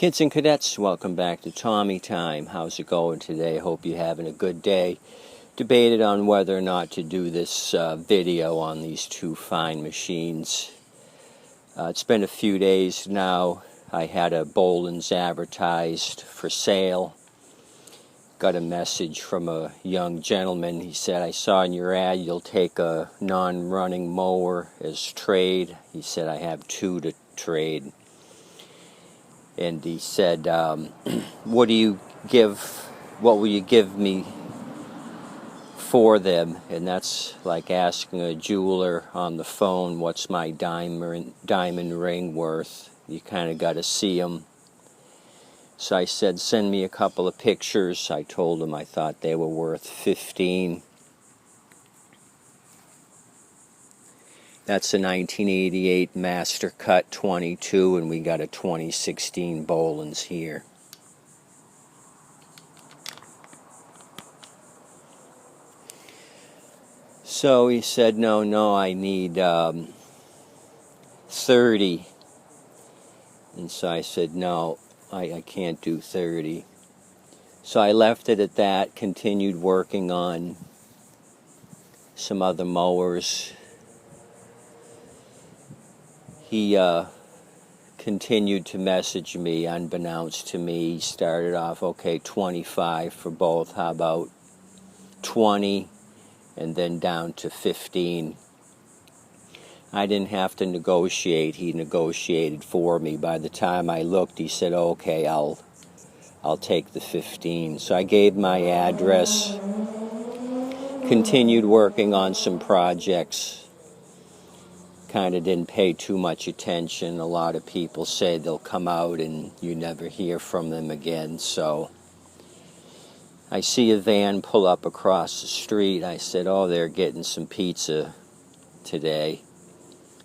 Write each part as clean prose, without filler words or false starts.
Kids and cadets, welcome back to Tommy Time. How's it going today? Hope you're having a good day. Debated on whether or not to do this video on these two fine machines. It's been a few days now. I had a Boland's advertised for sale. Got a message from a young gentleman. He said, I saw in your ad you'll take a non-running mower as trade. He said, I have two to trade. And he said, what will you give me for them? And that's like asking a jeweler on the phone, what's my diamond ring worth? You kind of got to see them. So I said, send me a couple of pictures. I told him I thought they were worth $15. That's a 1988 Mastercut 22, and we got a 2016 Boland's here. So he said, no, I need 30. And so I said, no, I can't do 30. So I left it at that, continued working on some other mowers. He continued to message me unbeknownst to me. He started off, okay, 25 for both. How about 20? And then down to 15. I didn't have to negotiate. He negotiated for me. By the time I looked, he said, okay, I'll take the 15. So I gave my address, continued working on some projects. Kind of didn't pay too much attention. A lot of people say they'll come out and you never hear from them again. So I see a van pull up across the street. I said, oh, they're getting some pizza today.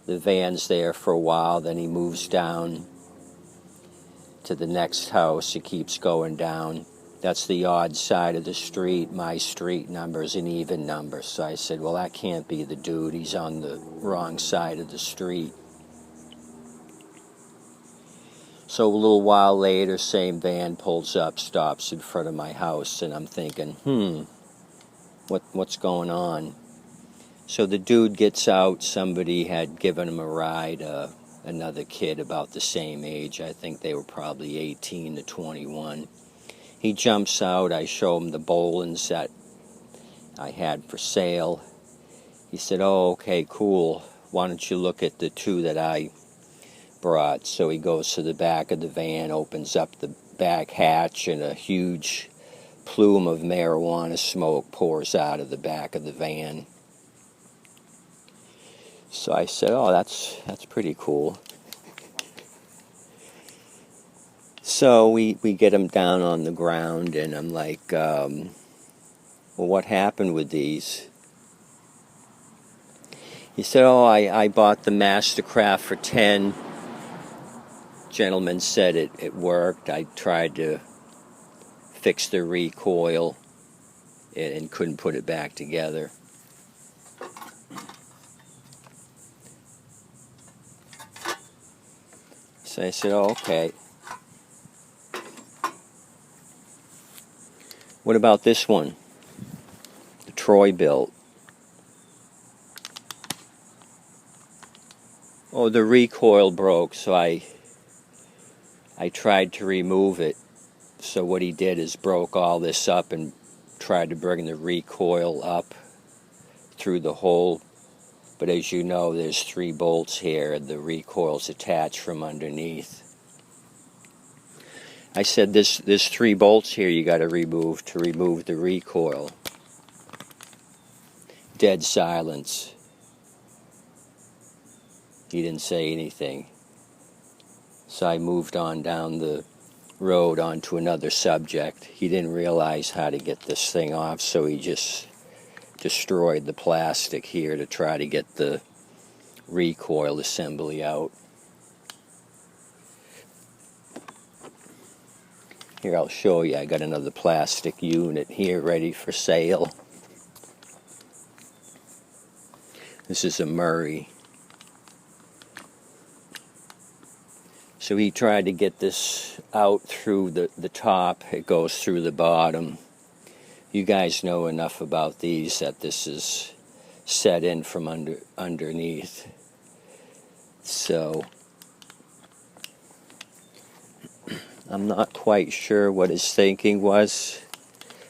The van's there for a while, then he moves down to the next house. He keeps going down. That's the odd side of the street. My street number is an even number. So I said, well, that can't be the dude. He's on the wrong side of the street. So a little while later, same van pulls up, stops in front of my house, and I'm thinking, what's going on? So the dude gets out. Somebody had given him a ride, another kid about the same age. I think they were probably 18 to 21. He jumps out. I show him the Boland's that I had for sale. He said, oh, okay, cool. Why don't you look at the two that I brought? So he goes to the back of the van, opens up the back hatch, and a huge plume of marijuana smoke pours out of the back of the van. So I said, oh, that's pretty cool. So we get him down on the ground, and I'm like, well, what happened with these? He said, oh, I bought the Mastercut for 10. Gentleman said it worked. I tried to fix the recoil and couldn't put it back together. So I said, oh, okay. What about this one? The Troy-Bilt. Oh, the recoil broke, so I tried to remove it. So what he did is broke all this up and tried to bring the recoil up through the hole. But as you know, there's 3 bolts here, and the recoil's attached from underneath. I said, there's 3 bolts here you got to remove the recoil. Dead silence. He didn't say anything. So I moved on down the road onto another subject. He didn't realize how to get this thing off, so he just destroyed the plastic here to try to get the recoil assembly out. Here, I'll show you. I got another plastic unit here ready for sale. This is a Murray. So he tried to get this out through the top. It goes through the bottom. You guys know enough about these that this is set in from underneath. So I'm not quite sure what his thinking was,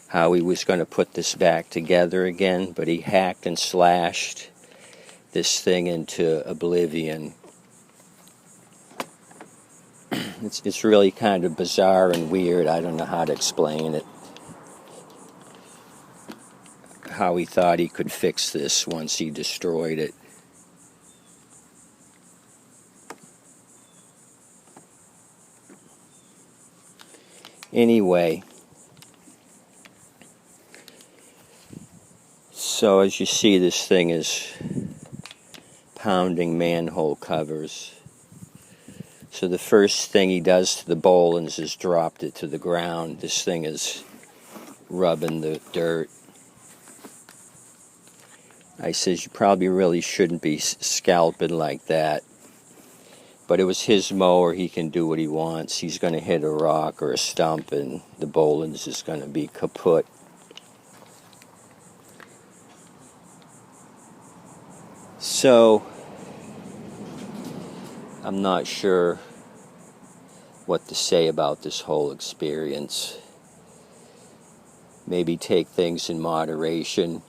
how he was going to put this back together again, but he hacked and slashed this thing into oblivion. It's really kind of bizarre and weird. I don't know how to explain it. How he thought he could fix this once he destroyed it. Anyway, so as you see, this thing is pounding manhole covers. So the first thing he does to the bowlines is dropped it to the ground. This thing is rubbing the dirt. I says, you probably really shouldn't be scalping like that. But it was his mower. He can do what he wants. He's going to hit a rock or a stump and the bowlines is going to be kaput. So I'm not sure what to say about this whole experience. Maybe take things in moderation.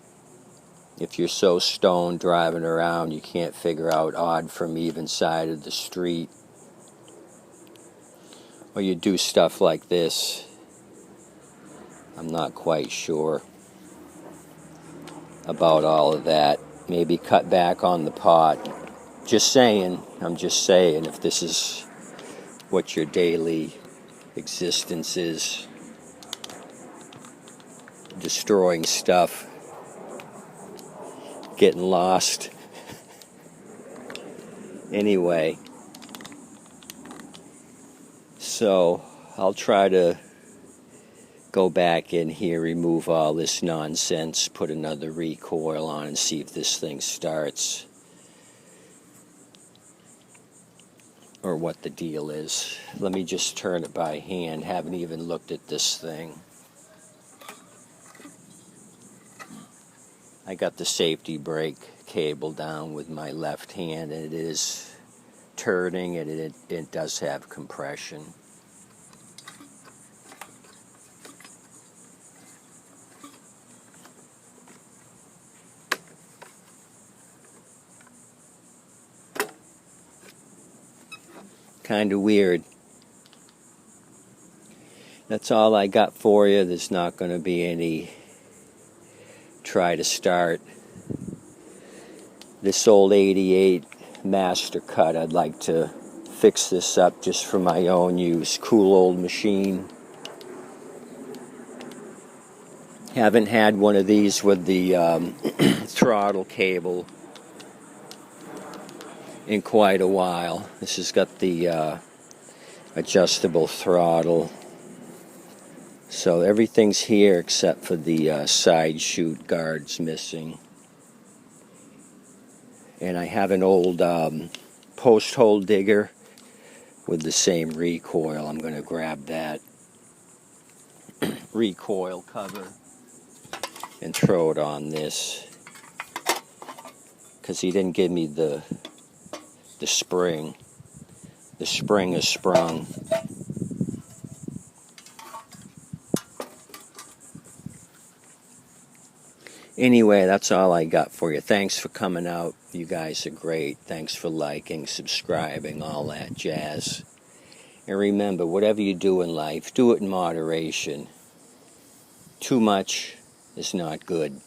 If you're so stoned driving around you can't figure out odd from even side of the street, or you do stuff like this, I'm not quite sure about all of that. Maybe cut back on the pot. Just saying, I'm just saying, if this is what your daily existence is, destroying stuff, getting lost. Anyway, so I'll try to go back in here, remove all this nonsense, put another recoil on and see if this thing starts. Or what the deal is. Let me just turn it by hand. Haven't even looked at this thing. I got the safety brake cable down with my left hand, and it is turning, and it does have compression. Kind of weird. That's all I got for you. There's not going to be any try to start. This old 88 Mastercut, I'd like to fix this up just for my own use. Cool old machine. Haven't had one of these with the throttle cable in quite a while. This has got the adjustable throttle. So everything's here except for the side chute guards missing. And I have an old post hole digger with the same recoil. I'm going to grab that recoil cover and throw it on this, because he didn't give me the spring. The spring is sprung. Anyway, that's all I got for you. Thanks for coming out. You guys are great. Thanks for liking, subscribing, all that jazz. And remember, whatever you do in life, do it in moderation. Too much is not good.